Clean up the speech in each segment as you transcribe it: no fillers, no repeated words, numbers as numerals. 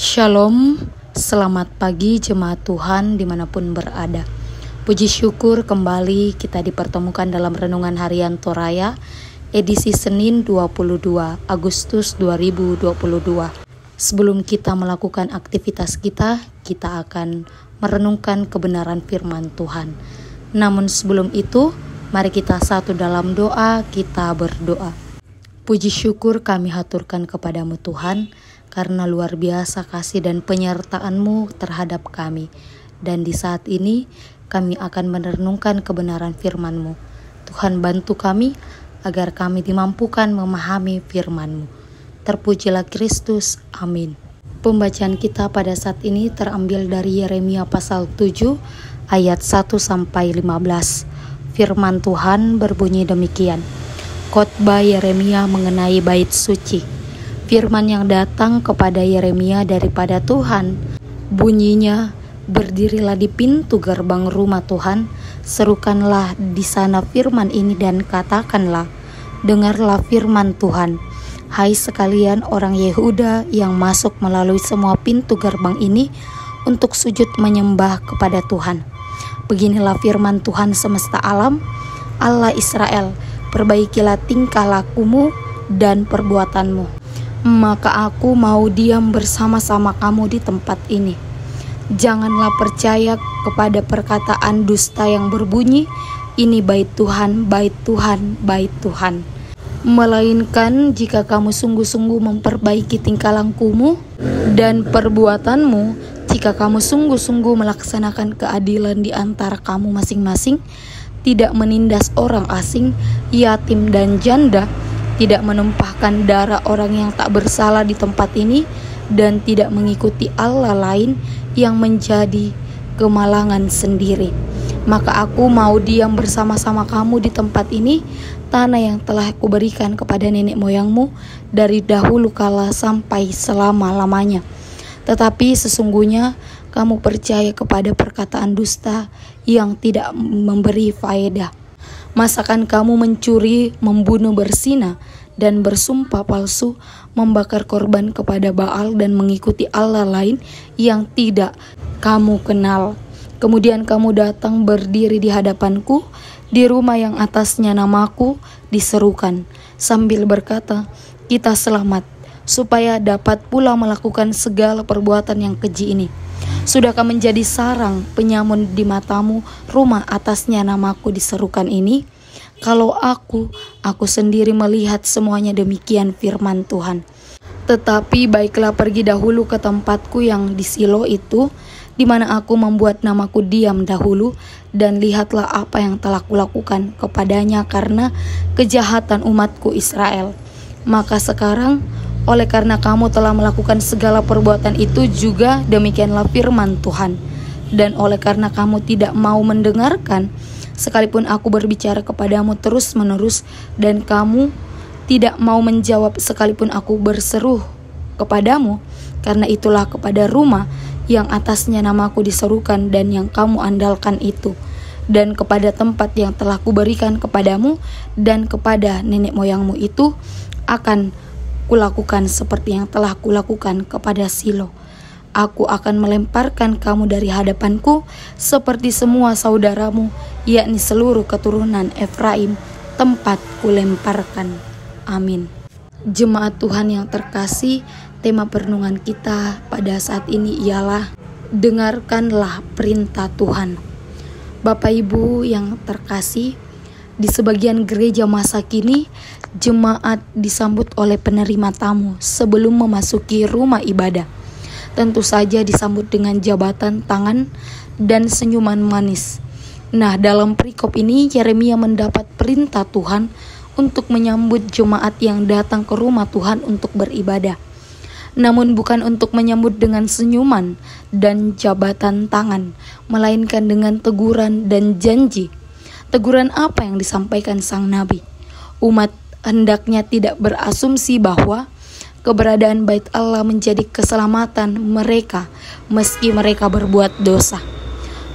Shalom, selamat pagi jemaat Tuhan dimanapun berada. Puji syukur kembali kita dipertemukan dalam Renungan Harian Toraya edisi Senin 22 Agustus 2022. Sebelum kita melakukan aktivitas kita akan merenungkan kebenaran firman Tuhan. Namun sebelum itu, mari kita satu dalam doa, kita berdoa. Puji syukur kami haturkan kepadamu Tuhan, karena luar biasa kasih dan penyertaan-Mu terhadap kami. Dan di saat ini kami akan merenungkan kebenaran firman-Mu. Tuhan bantu kami agar kami dimampukan memahami firman-Mu. Terpujilah Kristus, amin. Pembacaan kita pada saat ini terambil dari Yeremia pasal 7 ayat 1-15. Firman Tuhan berbunyi demikian. Khotbah Yeremia mengenai bait suci. Firman yang datang kepada Yeremia daripada Tuhan, bunyinya, berdirilah di pintu gerbang rumah Tuhan, serukanlah di sana firman ini dan katakanlah, dengarlah firman Tuhan. Hai sekalian orang Yehuda yang masuk melalui semua pintu gerbang ini untuk sujud menyembah kepada Tuhan. Beginilah firman Tuhan semesta alam, Allah Israel, perbaikilah tingkah lakumu dan perbuatanmu. Maka aku mau diam bersama-sama kamu di tempat ini. Janganlah percaya kepada perkataan dusta yang berbunyi, ini bait Tuhan, bait Tuhan, bait Tuhan. Melainkan jika kamu sungguh-sungguh memperbaiki tingkah lakumu dan perbuatanmu, jika kamu sungguh-sungguh melaksanakan keadilan di antara kamu masing-masing, tidak menindas orang asing, yatim dan janda, tidak menumpahkan darah orang yang tak bersalah di tempat ini, dan tidak mengikuti Allah lain yang menjadi kemalangan sendiri. Maka aku mau diam bersama-sama kamu di tempat ini, tanah yang telah kuberikan kepada nenek moyangmu dari dahulu kala sampai selama-lamanya. Tetapi sesungguhnya kamu percaya kepada perkataan dusta yang tidak memberi faedah. Masakan kamu mencuri, membunuh berzina, dan bersumpah palsu, membakar korban kepada Baal dan mengikuti Allah lain yang tidak kamu kenal. Kemudian kamu datang berdiri di hadapanku, di rumah yang atasnya namaku diserukan, sambil berkata, kita selamat, supaya dapat pula melakukan segala perbuatan yang keji ini. Sudahkah menjadi sarang penyamun di matamu rumah atasnya namaku diserukan ini? Kalau aku sendiri melihat semuanya demikian firman Tuhan. Tetapi baiklah pergi dahulu ke tempatku yang di Silo itu, di mana aku membuat namaku diam dahulu, dan lihatlah apa yang telah kulakukan kepadanya karena kejahatan umatku Israel. Maka sekarang, oleh karena kamu telah melakukan segala perbuatan itu juga demikianlah firman Tuhan. Dan oleh karena kamu tidak mau mendengarkan, sekalipun aku berbicara kepadamu terus-menerus, dan kamu tidak mau menjawab sekalipun aku berseru kepadamu, karena itulah kepada rumah yang atasnya namaku diserukan dan yang kamu andalkan itu, dan kepada tempat yang telah kuberikan kepadamu dan kepada nenek moyangmu itu, akan kulakukan seperti yang telah kulakukan kepada Silo. Aku akan melemparkan kamu dari hadapanku seperti semua saudaramu, yakni seluruh keturunan Efraim, tempat kulemparkan. Amin. Jemaat Tuhan yang terkasih, tema perenungan kita pada saat ini ialah dengarkanlah perintah Tuhan. Bapak Ibu yang terkasih, di sebagian gereja masa kini, jemaat disambut oleh penerima tamu sebelum memasuki rumah ibadah. Tentu saja disambut dengan jabatan tangan dan senyuman manis. Nah, dalam perikop ini Yeremia mendapat perintah Tuhan untuk menyambut jemaat yang datang ke rumah Tuhan untuk beribadah. Namun bukan untuk menyambut dengan senyuman dan jabatan tangan, melainkan dengan teguran dan janji. Teguran apa yang disampaikan sang nabi? Umat hendaknya tidak berasumsi bahwa keberadaan bait Allah menjadi keselamatan mereka meski mereka berbuat dosa.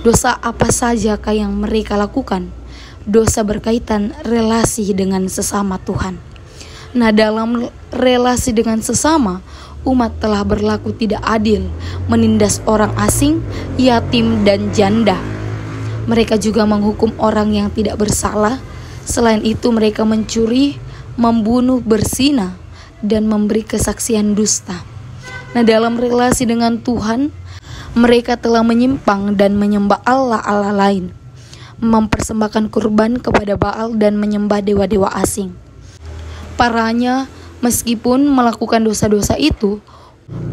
Dosa apa sajakah yang mereka lakukan? Dosa berkaitan relasi dengan sesama Tuhan. Nah, dalam relasi dengan sesama, umat telah berlaku tidak adil, menindas orang asing, yatim, dan janda. Mereka juga menghukum orang yang tidak bersalah. Selain itu mereka mencuri, membunuh, berzina, dan memberi kesaksian dusta. Nah, dalam relasi dengan Tuhan, mereka telah menyimpang dan menyembah Allah lain, mempersembahkan kurban kepada Baal dan menyembah dewa-dewa asing. Parahnya, meskipun melakukan dosa-dosa itu,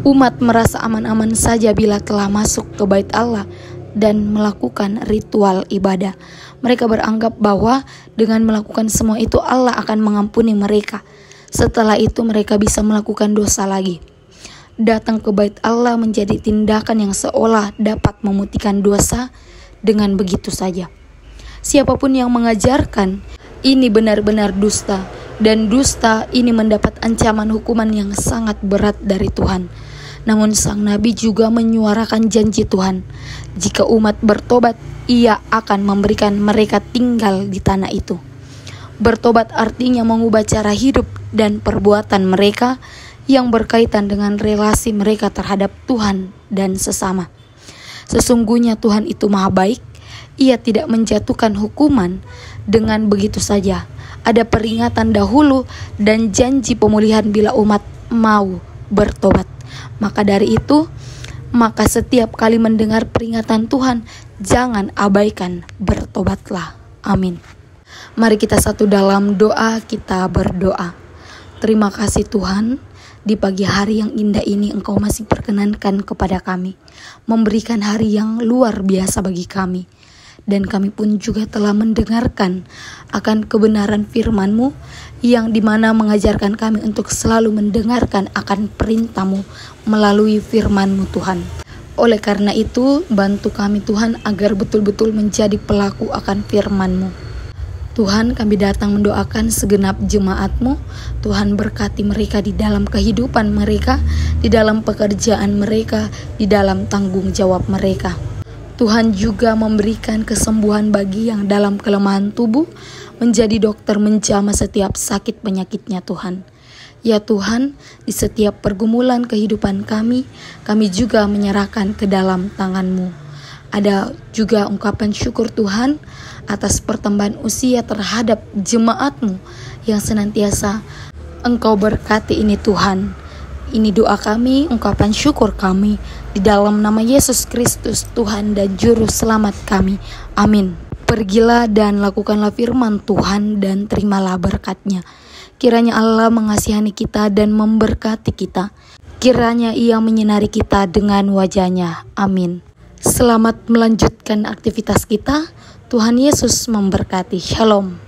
umat merasa aman-aman saja bila telah masuk ke bait Allah dan melakukan ritual ibadah. Mereka beranggap bahwa dengan melakukan semua itu Allah akan mengampuni mereka. Setelah itu mereka bisa melakukan dosa lagi. Datang ke bait Allah menjadi tindakan yang seolah dapat memutihkan dosa dengan begitu saja. Siapapun yang mengajarkan ini benar-benar dusta, dan dusta ini mendapat ancaman hukuman yang sangat berat dari Tuhan. Namun sang nabi juga menyuarakan janji Tuhan, jika umat bertobat, Ia akan memberikan mereka tinggal di tanah itu. Bertobat artinya mengubah cara hidup dan perbuatan mereka yang berkaitan dengan relasi mereka terhadap Tuhan dan sesama. Sesungguhnya Tuhan itu maha baik, Ia tidak menjatuhkan hukuman dengan begitu saja. Ada peringatan dahulu dan janji pemulihan bila umat mau bertobat. Maka dari itu, maka setiap kali mendengar peringatan Tuhan, jangan abaikan, bertobatlah. Amin. Mari kita satu dalam doa, kita berdoa. Terima kasih Tuhan, di pagi hari yang indah ini Engkau masih perkenankan kepada kami, memberikan hari yang luar biasa bagi kami. Dan kami pun juga telah mendengarkan akan kebenaran firman-Mu yang dimana mengajarkan kami untuk selalu mendengarkan akan perintah-Mu melalui firman-Mu Tuhan. Oleh karena itu, bantu kami Tuhan agar betul-betul menjadi pelaku akan firman-Mu. Tuhan, kami datang mendoakan segenap jemaat-Mu. Tuhan, berkati mereka di dalam kehidupan mereka, di dalam pekerjaan mereka, di dalam tanggung jawab mereka. Tuhan juga memberikan kesembuhan bagi yang dalam kelemahan tubuh, menjadi dokter menjamah setiap sakit penyakitnya Tuhan. Ya Tuhan, di setiap pergumulan kehidupan kami juga menyerahkan ke dalam tangan-Mu. Ada juga ungkapan syukur Tuhan atas pertambahan usia terhadap jemaat-Mu yang senantiasa Engkau berkati ini Tuhan. Ini doa kami, ungkapan syukur kami, di dalam nama Yesus Kristus Tuhan dan Juru Selamat kami. Amin. Pergilah dan lakukanlah firman Tuhan dan terimalah berkat-Nya. Kiranya Allah mengasihani kita dan memberkati kita. Kiranya Ia menyinari kita dengan wajah-Nya. Amin. Selamat melanjutkan aktivitas kita. Tuhan Yesus memberkati. Shalom.